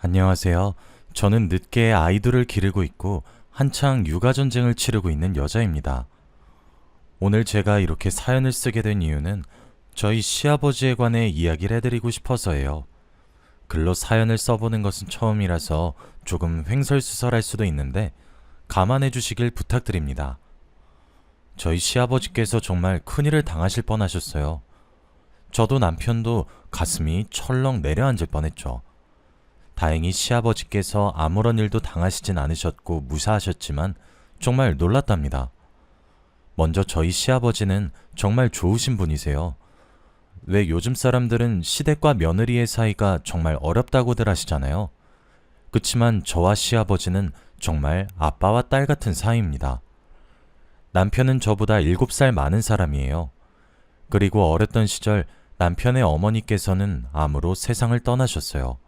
안녕하세요. 저는 늦게 아이들을 기르고 있고 한창 육아전쟁을 치르고 있는 여자입니다. 오늘 제가 이렇게 사연을 쓰게 된 이유는 저희 시아버지에 관해 이야기를 해드리고 싶어서예요. 글로 사연을 써보는 것은 처음이라서 조금 횡설수설할 수도 있는데 감안해 주시길 부탁드립니다. 저희 시아버지께서 정말 큰일을 당하실 뻔하셨어요. 저도 남편도 가슴이 철렁 내려앉을 뻔했죠. 다행히 시아버지께서 아무런 일도 당하시진 않으셨고 무사하셨지만 정말 놀랐답니다. 먼저 저희 시아버지는 정말 좋으신 분이세요. 왜 요즘 사람들은 시댁과 며느리의 사이가 정말 어렵다고들 하시잖아요. 그치만 저와 시아버지는 정말 아빠와 딸 같은 사이입니다. 남편은 저보다 7살 많은 사람이에요. 그리고 어렸던 시절 남편의 어머니께서는 암으로 세상을 떠나셨어요.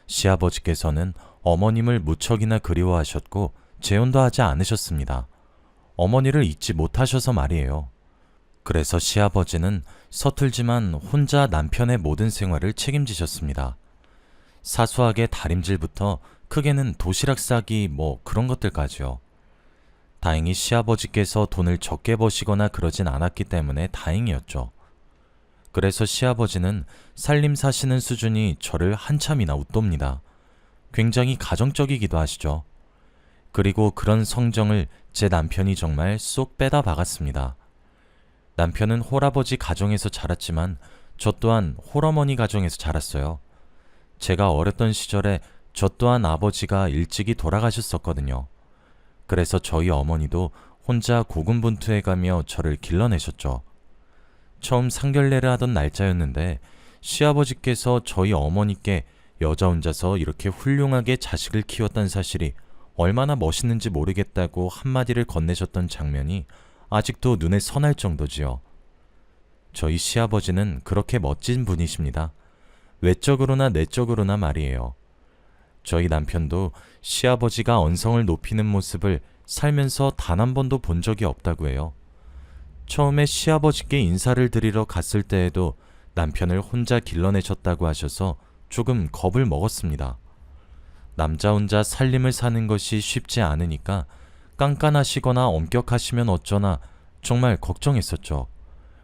시아버지께서는 어머님을 무척이나 그리워하셨고 재혼도 하지 않으셨습니다. 어머니를 잊지 못하셔서 말이에요. 그래서 시아버지는 서툴지만 혼자 남편의 모든 생활을 책임지셨습니다. 사소하게 다림질부터 크게는 도시락 싸기 그런 것들까지요. 다행히 시아버지께서 돈을 적게 버시거나 그러진 않았기 때문에 다행이었죠. 그래서 시아버지는 살림 사시는 수준이 저를 한참이나 웃돕니다. 굉장히 가정적이기도 하시죠. 그리고 그런 성정을 제 남편이 정말 쏙 빼다 박았습니다. 남편은 홀아버지 가정에서 자랐지만 저 또한 홀어머니 가정에서 자랐어요. 제가 어렸던 시절에 저 또한 아버지가 일찍이 돌아가셨었거든요. 그래서 저희 어머니도 혼자 고군분투해가며 저를 길러내셨죠. 처음 상견례를 하던 날짜였는데 시아버지께서 저희 어머니께 여자 혼자서 이렇게 훌륭하게 자식을 키웠다는 사실이 얼마나 멋있는지 모르겠다고 한마디를 건네셨던 장면이 아직도 눈에 선할 정도지요. 저희 시아버지는 그렇게 멋진 분이십니다. 외적으로나 내적으로나 말이에요. 저희 남편도 시아버지가 언성을 높이는 모습을 살면서 단 한 번도 본 적이 없다고 해요. 처음에 시아버지께 인사를 드리러 갔을 때에도 남편을 혼자 길러내셨다고 하셔서 조금 겁을 먹었습니다. 남자 혼자 살림을 사는 것이 쉽지 않으니까 깐깐하시거나 엄격하시면 어쩌나 정말 걱정했었죠.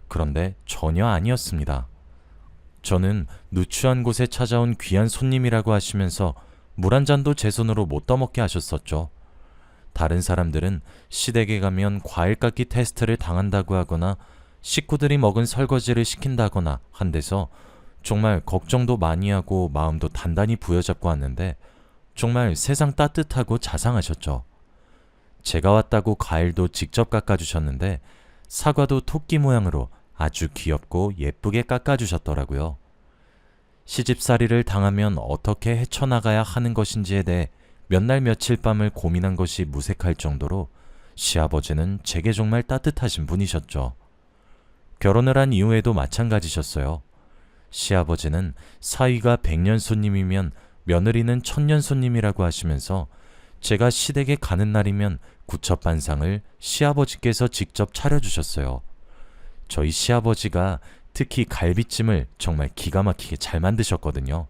그런데 전혀 아니었습니다. 저는 누추한 곳에 찾아온 귀한 손님이라고 하시면서 물 한 잔도 제 손으로 못 떠먹게 하셨었죠. 다른 사람들은 시댁에 가면 과일 깎기 테스트를 당한다고 하거나 식구들이 먹은 설거지를 시킨다거나 한 데서 정말 걱정도 많이 하고 마음도 단단히 부여잡고 왔는데 정말 세상 따뜻하고 자상하셨죠. 제가 왔다고 과일도 직접 깎아주셨는데 사과도 토끼 모양으로 아주 귀엽고 예쁘게 깎아주셨더라고요. 시집살이를 당하면 어떻게 헤쳐나가야 하는 것인지에 대해 몇 날 며칠 밤을 고민한 것이 무색할 정도로 시아버지는 제게 정말 따뜻하신 분이셨죠. 결혼을 한 이후에도 마찬가지셨어요. 시아버지는 사위가 100년 손님이면 며느리는 1000년 손님이라고 하시면서 제가 시댁에 가는 날이면 구첩반상을 시아버지께서 직접 차려주셨어요. 저희 시아버지가 특히 갈비찜을 정말 기가 막히게 잘 만드셨거든요.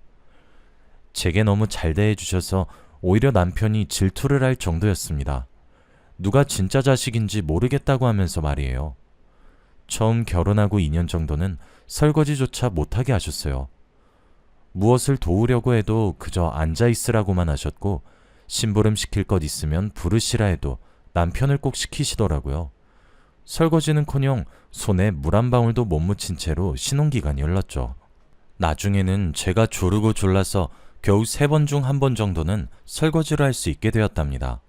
제게 너무 잘 대해주셔서 오히려 남편이 질투를 할 정도였습니다. 누가 진짜 자식인지 모르겠다고 하면서 말이에요. 처음 결혼하고 2년 정도는 설거지조차 못하게 하셨어요. 무엇을 도우려고 해도 그저 앉아있으라고만 하셨고 심부름 시킬 것 있으면 부르시라 해도 남편을 꼭 시키시더라고요. 설거지는커녕 손에 물 한 방울도 못 묻힌 채로 신혼기간이 흘렀죠. 나중에는 제가 조르고 졸라서 겨우 3번 중 1번 정도는 설거지를 할 수 있게 되었답니다.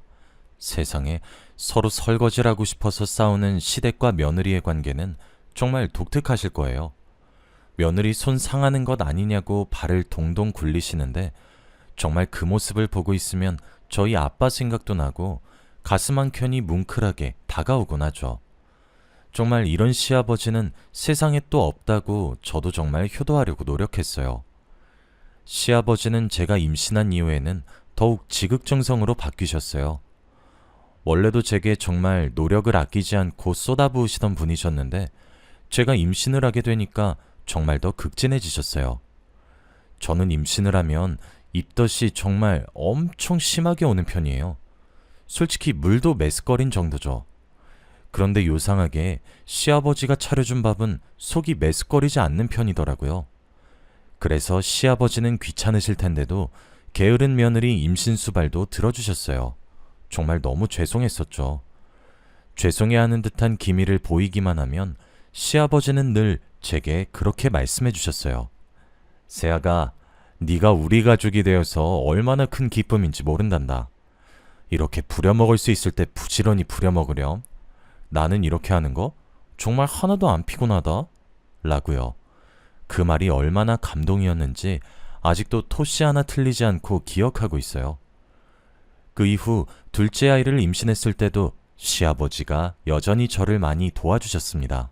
세상에 서로 설거지를 하고 싶어서 싸우는 시댁과 며느리의 관계는 정말 독특하실 거예요. 며느리 손 상하는 것 아니냐고 발을 동동 굴리시는데 정말 그 모습을 보고 있으면 저희 아빠 생각도 나고 가슴 한켠이 뭉클하게 다가오곤 하죠. 정말 이런 시아버지는 세상에 또 없다고 저도 정말 효도하려고 노력했어요. 시아버지는 제가 임신한 이후에는 더욱 지극정성으로 바뀌셨어요. 원래도 제게 정말 노력을 아끼지 않고 쏟아부으시던 분이셨는데 제가 임신을 하게 되니까 정말 더 극진해지셨어요. 저는 임신을 하면 입덧이 정말 엄청 심하게 오는 편이에요. 솔직히 물도 메스꺼린 정도죠. 그런데 요상하게 시아버지가 차려준 밥은 속이 메스꺼리지 않는 편이더라고요. 그래서 시아버지는 귀찮으실 텐데도 게으른 며느리 임신수발도 들어주셨어요. 정말 너무 죄송했었죠. 죄송해하는 듯한 기미를 보이기만 하면 시아버지는 늘 제게 그렇게 말씀해 주셨어요. 세아가, 네가 우리 가족이 되어서 얼마나 큰 기쁨인지 모른단다. 이렇게 부려먹을 수 있을 때 부지런히 부려먹으렴. 나는 이렇게 하는 거 정말 하나도 안 피곤하다. 라고요. 그 말이 얼마나 감동이었는지 아직도 토씨 하나 틀리지 않고 기억하고 있어요. 그 이후 둘째 아이를 임신했을 때도 시아버지가 여전히 저를 많이 도와주셨습니다.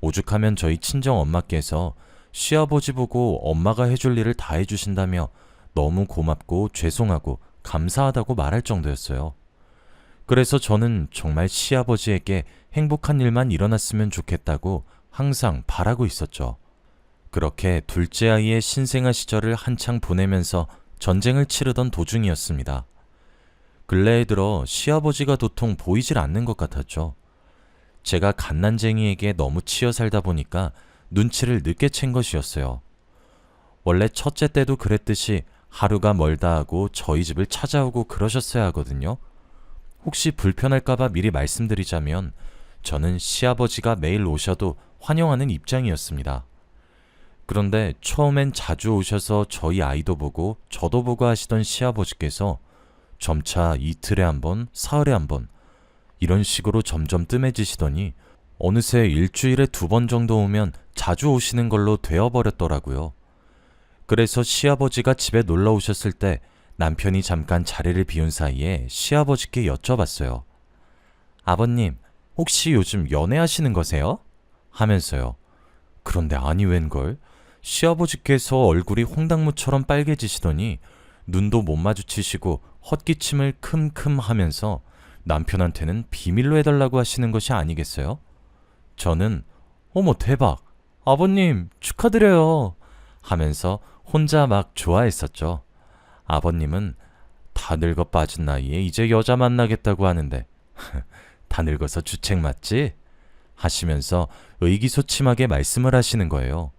오죽하면 저희 친정 엄마께서 시아버지 보고 엄마가 해줄 일을 다 해주신다며 너무 고맙고 죄송하고 감사하다고 말할 정도였어요. 그래서 저는 정말 시아버지에게 행복한 일만 일어났으면 좋겠다고 항상 바라고 있었죠. 그렇게 둘째 아이의 신생아 시절을 한창 보내면서 전쟁을 치르던 도중이었습니다. 근래에 들어 시아버지가 도통 보이질 않는 것 같았죠. 제가 갓난쟁이에게 너무 치여 살다 보니까 눈치를 늦게 챈 것이었어요. 원래 첫째 때도 그랬듯이 하루가 멀다 하고 저희 집을 찾아오고 그러셨어야 하거든요. 혹시 불편할까봐 미리 말씀드리자면 저는 시아버지가 매일 오셔도 환영하는 입장이었습니다. 그런데 처음엔 자주 오셔서 저희 아이도 보고 저도 보고 하시던 시아버지께서 점차 이틀에 한 번, 사흘에 한 번 이런 식으로 점점 뜸해지시더니 어느새 일주일에 2번 정도 오면 자주 오시는 걸로 되어버렸더라고요. 그래서 시아버지가 집에 놀러 오셨을 때 남편이 잠깐 자리를 비운 사이에 시아버지께 여쭤봤어요. 아버님, 혹시 요즘 연애하시는 거세요? 하면서요. 그런데 아니 웬걸? 시아버지께서 얼굴이 홍당무처럼 빨개지시더니 눈도 못 마주치시고 헛기침을 큼큼 하면서 남편한테는 비밀로 해달라고 하시는 것이 아니겠어요? 저는 어머 대박! 아버님 축하드려요! 하면서 혼자 막 좋아했었죠. 아버님은 다 늙어 빠진 나이에 이제 여자 만나겠다고 하는데 다 늙어서 주책 맞지? 하시면서 의기소침하게 말씀을 하시는 거예요.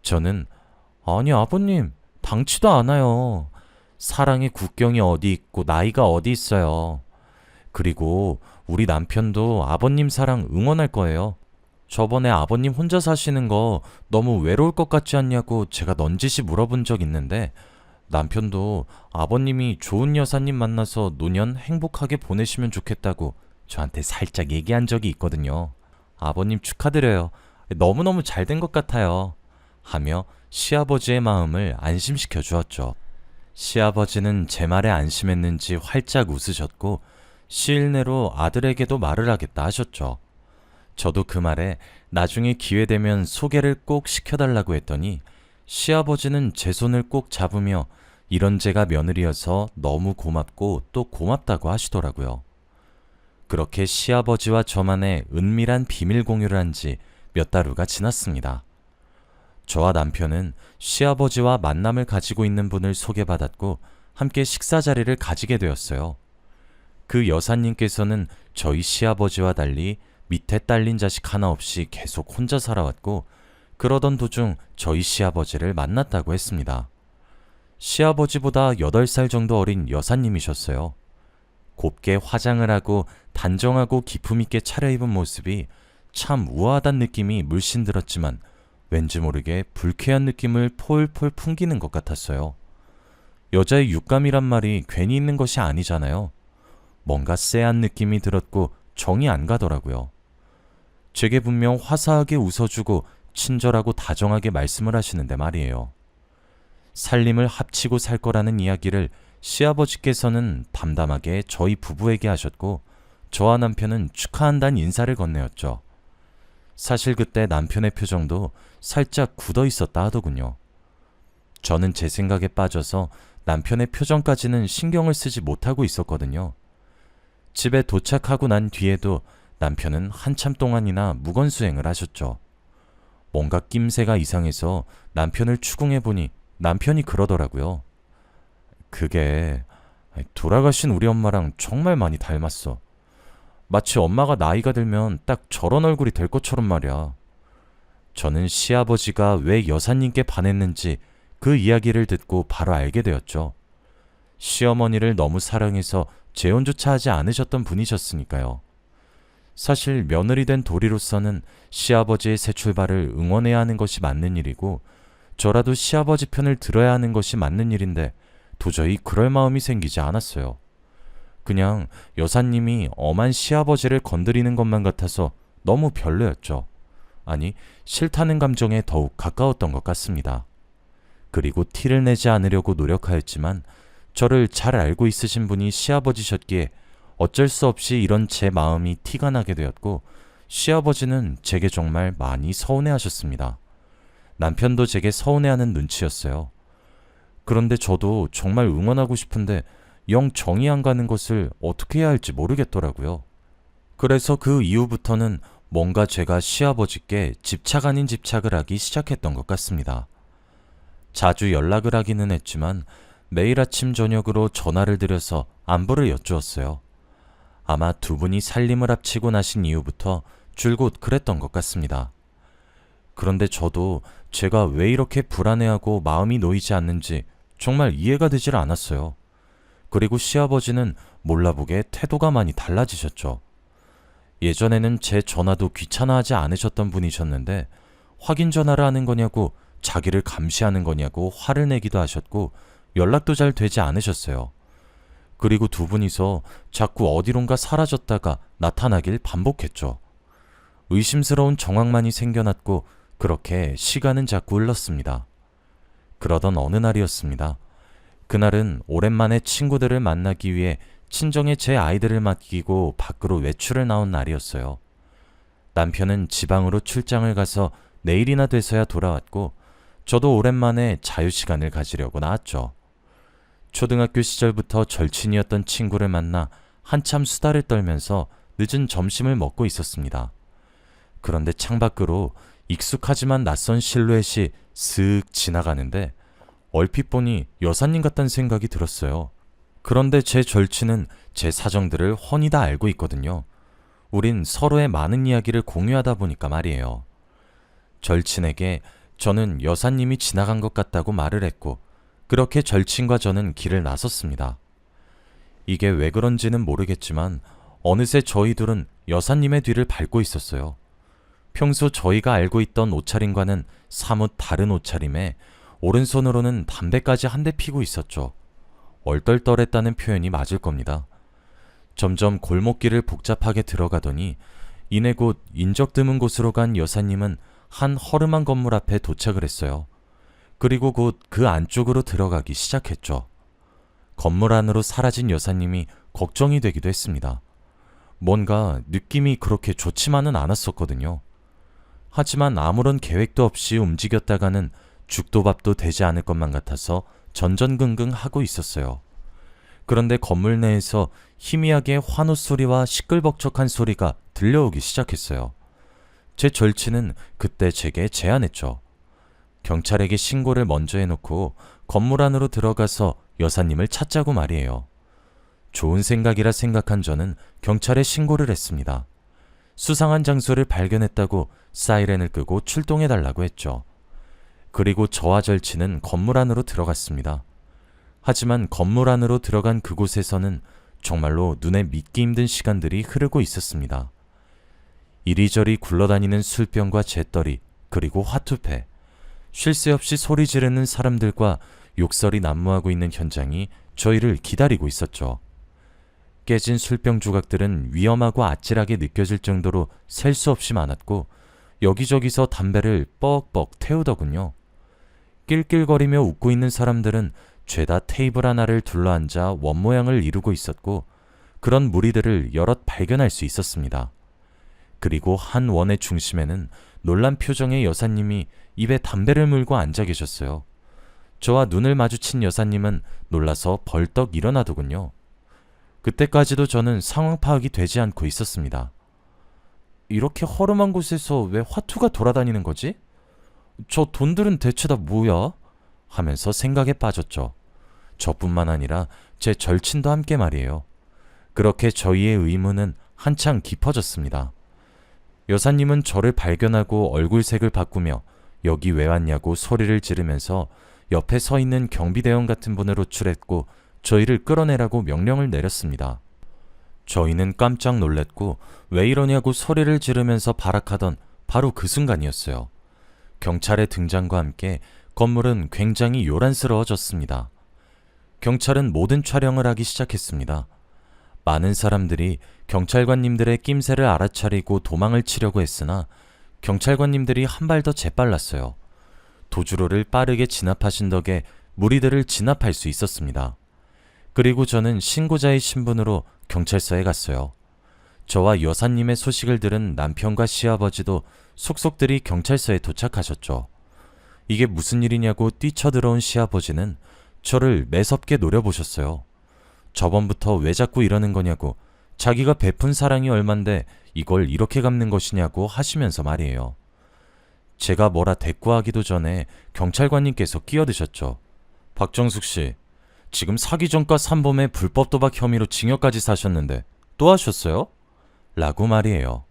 저는 아니 아버님 당치도 않아요. 사랑의 국경이 어디 있고 나이가 어디 있어요. 그리고 우리 남편도 아버님 사랑 응원할 거예요. 저번에 아버님 혼자 사시는 거 너무 외로울 것 같지 않냐고 제가 넌지시 물어본 적 있는데 남편도 아버님이 좋은 여사님 만나서 노년 행복하게 보내시면 좋겠다고 저한테 살짝 얘기한 적이 있거든요. 아버님 축하드려요. 너무너무 잘 된 것 같아요. 하며 시아버지의 마음을 안심시켜 주었죠. 시아버지는 제 말에 안심했는지 활짝 웃으셨고 시일 내로 아들에게도 말을 하겠다 하셨죠. 저도 그 말에 나중에 기회되면 소개를 꼭 시켜달라고 했더니 시아버지는 제 손을 꼭 잡으며 이런 제가 며느리여서 너무 고맙고 또 고맙다고 하시더라고요. 그렇게 시아버지와 저만의 은밀한 비밀 공유를 한 지 몇 달 후가 지났습니다. 저와 남편은 시아버지와 만남을 가지고 있는 분을 소개받았고 함께 식사 자리를 가지게 되었어요. 그 여사님께서는 저희 시아버지와 달리 밑에 딸린 자식 하나 없이 계속 혼자 살아왔고 그러던 도중 저희 시아버지를 만났다고 했습니다. 시아버지보다 8살 정도 어린 여사님이셨어요. 곱게 화장을 하고 단정하고 기품있게 차려입은 모습이 참 우아하단 느낌이 물씬 들었지만 왠지 모르게 불쾌한 느낌을 폴폴 풍기는 것 같았어요. 여자의 육감이란 말이 괜히 있는 것이 아니잖아요. 뭔가 쎄한 느낌이 들었고 정이 안 가더라고요. 제게 분명 화사하게 웃어주고 친절하고 다정하게 말씀을 하시는데 말이에요. 살림을 합치고 살 거라는 이야기를 시아버지께서는 담담하게 저희 부부에게 하셨고 저와 남편은 축하한다는 인사를 건네었죠. 사실 그때 남편의 표정도 살짝 굳어 있었다 하더군요. 저는 제 생각에 빠져서 남편의 표정까지는 신경을 쓰지 못하고 있었거든요. 집에 도착하고 난 뒤에도 남편은 한참 동안이나 무건수행을 하셨죠. 뭔가 낌새가 이상해서 남편을 추궁해보니 남편이 그러더라고요. 그게 돌아가신 우리 엄마랑 정말 많이 닮았어. 마치 엄마가 나이가 들면 딱 저런 얼굴이 될 것처럼 말이야. 저는 시아버지가 왜 여사님께 반했는지 그 이야기를 듣고 바로 알게 되었죠. 시어머니를 너무 사랑해서 재혼조차 하지 않으셨던 분이셨으니까요. 사실 며느리 된 도리로서는 시아버지의 새 출발을 응원해야 하는 것이 맞는 일이고 저라도 시아버지 편을 들어야 하는 것이 맞는 일인데 도저히 그럴 마음이 생기지 않았어요. 그냥 여사님이 엄한 시아버지를 건드리는 것만 같아서 너무 별로였죠. 아니, 싫다는 감정에 더욱 가까웠던 것 같습니다. 그리고 티를 내지 않으려고 노력하였지만 저를 잘 알고 있으신 분이 시아버지셨기에 어쩔 수 없이 이런 제 마음이 티가 나게 되었고 시아버지는 제게 정말 많이 서운해하셨습니다. 남편도 제게 서운해하는 눈치였어요. 그런데 저도 정말 응원하고 싶은데 영 정이 안 가는 것을 어떻게 해야 할지 모르겠더라고요. 그래서 그 이후부터는 뭔가 제가 시아버지께 집착 아닌 집착을 하기 시작했던 것 같습니다. 자주 연락을 하기는 했지만 매일 아침 저녁으로 전화를 드려서 안부를 여쭈었어요. 아마 두 분이 살림을 합치고 나신 이후부터 줄곧 그랬던 것 같습니다. 그런데 저도 제가 왜 이렇게 불안해하고 마음이 놓이지 않는지 정말 이해가 되질 않았어요. 그리고 시아버지는 몰라보게 태도가 많이 달라지셨죠. 예전에는 제 전화도 귀찮아하지 않으셨던 분이셨는데 확인 전화를 하는 거냐고 자기를 감시하는 거냐고 화를 내기도 하셨고 연락도 잘 되지 않으셨어요. 그리고 두 분이서 자꾸 어디론가 사라졌다가 나타나길 반복했죠. 의심스러운 정황만이 생겨났고 그렇게 시간은 자꾸 흘렀습니다. 그러던 어느 날이었습니다. 그날은 오랜만에 친구들을 만나기 위해 친정에 제 아이들을 맡기고 밖으로 외출을 나온 날이었어요. 남편은 지방으로 출장을 가서 내일이나 돼서야 돌아왔고 저도 오랜만에 자유시간을 가지려고 나왔죠. 초등학교 시절부터 절친이었던 친구를 만나 한참 수다를 떨면서 늦은 점심을 먹고 있었습니다. 그런데 창밖으로 익숙하지만 낯선 실루엣이 슥 지나가는데 얼핏 보니 여사님 같다는 생각이 들었어요. 그런데 제 절친은 제 사정들을 훤히 다 알고 있거든요. 우린 서로의 많은 이야기를 공유하다 보니까 말이에요. 절친에게 저는 여사님이 지나간 것 같다고 말을 했고 그렇게 절친과 저는 길을 나섰습니다. 이게 왜 그런지는 모르겠지만 어느새 저희 둘은 여사님의 뒤를 밟고 있었어요. 평소 저희가 알고 있던 옷차림과는 사뭇 다른 옷차림에 오른손으로는 담배까지 한 대 피고 있었죠. 얼떨떨했다는 표현이 맞을 겁니다. 점점 골목길을 복잡하게 들어가더니 이내 곧 인적 드문 곳으로 간 여사님은 한 허름한 건물 앞에 도착을 했어요. 그리고 곧 그 안쪽으로 들어가기 시작했죠. 건물 안으로 사라진 여사님이 걱정이 되기도 했습니다. 뭔가 느낌이 그렇게 좋지만은 않았었거든요. 하지만 아무런 계획도 없이 움직였다가는 죽도 밥도 되지 않을 것만 같아서 전전긍긍 하고 있었어요. 그런데 건물 내에서 희미하게 환호 소리와 시끌벅적한 소리가 들려오기 시작했어요. 제 절친은 그때 제게 제안했죠. 경찰에게 신고를 먼저 해놓고 건물 안으로 들어가서 여사님을 찾자고 말이에요. 좋은 생각이라 생각한 저는 경찰에 신고를 했습니다. 수상한 장소를 발견했다고 사이렌을 끄고 출동해달라고 했죠. 그리고 저와 절친은 건물 안으로 들어갔습니다. 하지만 건물 안으로 들어간 그곳에서는 정말로 눈에 믿기 힘든 시간들이 흐르고 있었습니다. 이리저리 굴러다니는 술병과 재떨이 그리고 화투패, 쉴 새 없이 소리 지르는 사람들과 욕설이 난무하고 있는 현장이 저희를 기다리고 있었죠. 깨진 술병 조각들은 위험하고 아찔하게 느껴질 정도로 셀 수 없이 많았고 여기저기서 담배를 뻑뻑 태우더군요. 낄낄거리며 웃고 있는 사람들은 죄다 테이블 하나를 둘러앉아 원 모양을 이루고 있었고 그런 무리들을 여럿 발견할 수 있었습니다. 그리고 한 원의 중심에는 놀란 표정의 여사님이 입에 담배를 물고 앉아 계셨어요. 저와 눈을 마주친 여사님은 놀라서 벌떡 일어나더군요. 그때까지도 저는 상황 파악이 되지 않고 있었습니다. 이렇게 허름한 곳에서 왜 화투가 돌아다니는 거지? 저 돈들은 대체 다 뭐야? 하면서 생각에 빠졌죠. 저뿐만 아니라 제 절친도 함께 말이에요. 그렇게 저희의 의문은 한창 깊어졌습니다. 여사님은 저를 발견하고 얼굴색을 바꾸며 여기 왜 왔냐고 소리를 지르면서 옆에 서 있는 경비대원 같은 분을 호출했고 저희를 끌어내라고 명령을 내렸습니다. 저희는 깜짝 놀랐고 왜 이러냐고 소리를 지르면서 발악하던 바로 그 순간이었어요. 경찰의 등장과 함께 건물은 굉장히 요란스러워졌습니다. 경찰은 모든 촬영을 하기 시작했습니다. 많은 사람들이 경찰관님들의 낌새를 알아차리고 도망을 치려고 했으나 경찰관님들이 한 발 더 재빨랐어요. 도주로를 빠르게 진압하신 덕에 무리들을 진압할 수 있었습니다. 그리고 저는 신고자의 신분으로 경찰서에 갔어요. 저와 여사님의 소식을 들은 남편과 시아버지도 속속들이 경찰서에 도착하셨죠. 이게 무슨 일이냐고 뛰쳐들어온 시아버지는 저를 매섭게 노려보셨어요. 저번부터 왜 자꾸 이러는 거냐고, 자기가 베푼 사랑이 얼만데 이걸 이렇게 갚는 것이냐고 하시면서 말이에요. 제가 뭐라 대꾸하기도 전에 경찰관님께서 끼어드셨죠. 박정숙 씨, 지금 사기 전과 산범의 불법 도박 혐의로 징역까지 사셨는데 또 하셨어요? 라고 말이에요.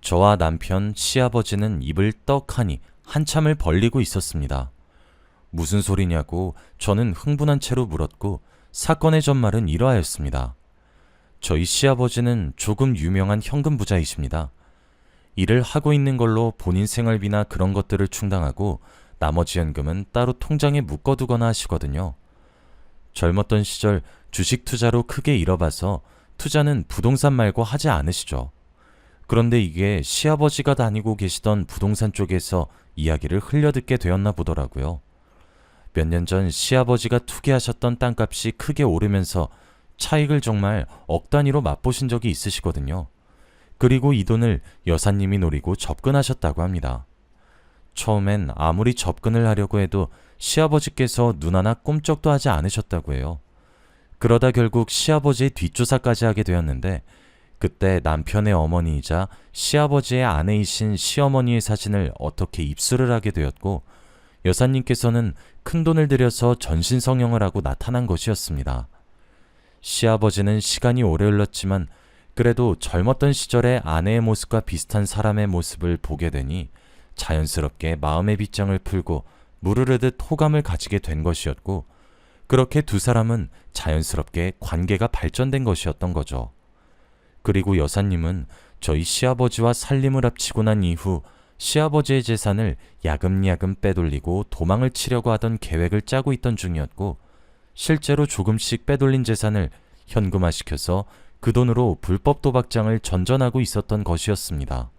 저와 남편, 시아버지는 입을 떡하니 한참을 벌리고 있었습니다. 무슨 소리냐고 저는 흥분한 채로 물었고 사건의 전말은 이러하였습니다. 저희 시아버지는 조금 유명한 현금 부자이십니다. 일을 하고 있는 걸로 본인 생활비나 그런 것들을 충당하고 나머지 현금은 따로 통장에 묶어두거나 하시거든요. 젊었던 시절 주식 투자로 크게 잃어봐서 투자는 부동산 말고 하지 않으시죠. 그런데 이게 시아버지가 다니고 계시던 부동산 쪽에서 이야기를 흘려듣게 되었나 보더라고요. 몇 년 전 시아버지가 투기하셨던 땅값이 크게 오르면서 차익을 정말 억 단위로 맛보신 적이 있으시거든요. 그리고 이 돈을 여사님이 노리고 접근하셨다고 합니다. 처음엔 아무리 접근을 하려고 해도 시아버지께서 눈 하나 꼼짝도 하지 않으셨다고 해요. 그러다 결국 시아버지의 뒷조사까지 하게 되었는데 그때 남편의 어머니이자 시아버지의 아내이신 시어머니의 사진을 어떻게 입수를 하게 되었고 여사님께서는 큰돈을 들여서 전신성형을 하고 나타난 것이었습니다. 시아버지는 시간이 오래 흘렀지만 그래도 젊었던 시절의 아내의 모습과 비슷한 사람의 모습을 보게 되니 자연스럽게 마음의 빗장을 풀고 무르르듯 호감을 가지게 된 것이었고 그렇게 두 사람은 자연스럽게 관계가 발전된 것이었던 거죠. 그리고 여사님은 저희 시아버지와 살림을 합치고 난 이후 시아버지의 재산을 야금야금 빼돌리고 도망을 치려고 하던 계획을 짜고 있던 중이었고 실제로 조금씩 빼돌린 재산을 현금화시켜서 그 돈으로 불법 도박장을 전전하고 있었던 것이었습니다.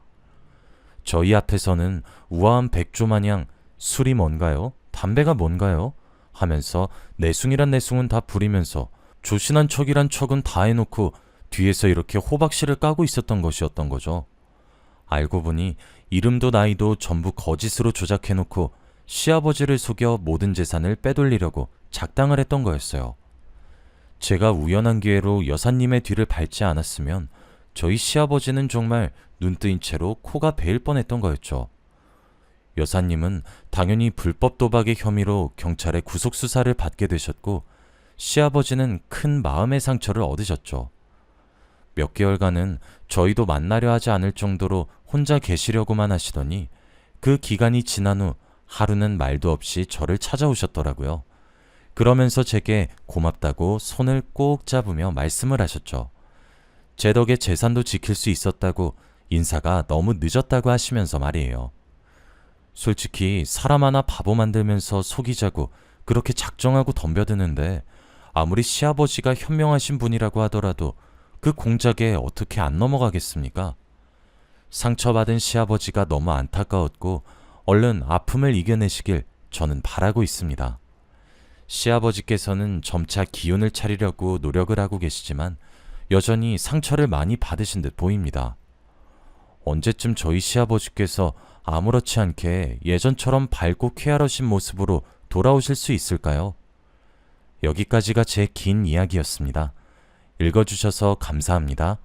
저희 앞에서는 우아한 백조 마냥 술이 뭔가요? 담배가 뭔가요? 하면서 내숭이란 내숭은 다 부리면서 조신한 척이란 척은 다 해놓고 뒤에서 이렇게 호박씨를 까고 있었던 것이었던 거죠. 알고 보니 이름도 나이도 전부 거짓으로 조작해놓고 시아버지를 속여 모든 재산을 빼돌리려고 작당을 했던 거였어요. 제가 우연한 기회로 여사님의 뒤를 밟지 않았으면 저희 시아버지는 정말 눈 뜨인 채로 코가 베일 뻔했던 거였죠. 여사님은 당연히 불법 도박의 혐의로 경찰의 구속수사를 받게 되셨고 시아버지는 큰 마음의 상처를 얻으셨죠. 몇 개월간은 저희도 만나려 하지 않을 정도로 혼자 계시려고만 하시더니 그 기간이 지난 후 하루는 말도 없이 저를 찾아오셨더라고요. 그러면서 제게 고맙다고 손을 꼭 잡으며 말씀을 하셨죠. 제 덕에 재산도 지킬 수 있었다고 인사가 너무 늦었다고 하시면서 말이에요. 솔직히 사람 하나 바보 만들면서 속이자고 그렇게 작정하고 덤벼드는데 아무리 시아버지가 현명하신 분이라고 하더라도 그 공작에 어떻게 안 넘어가겠습니까? 상처받은 시아버지가 너무 안타까웠고 얼른 아픔을 이겨내시길 저는 바라고 있습니다. 시아버지께서는 점차 기운을 차리려고 노력을 하고 계시지만 여전히 상처를 많이 받으신 듯 보입니다. 언제쯤 저희 시아버지께서 아무렇지 않게 예전처럼 밝고 쾌활하신 모습으로 돌아오실 수 있을까요? 여기까지가 제 긴 이야기였습니다. 읽어주셔서 감사합니다.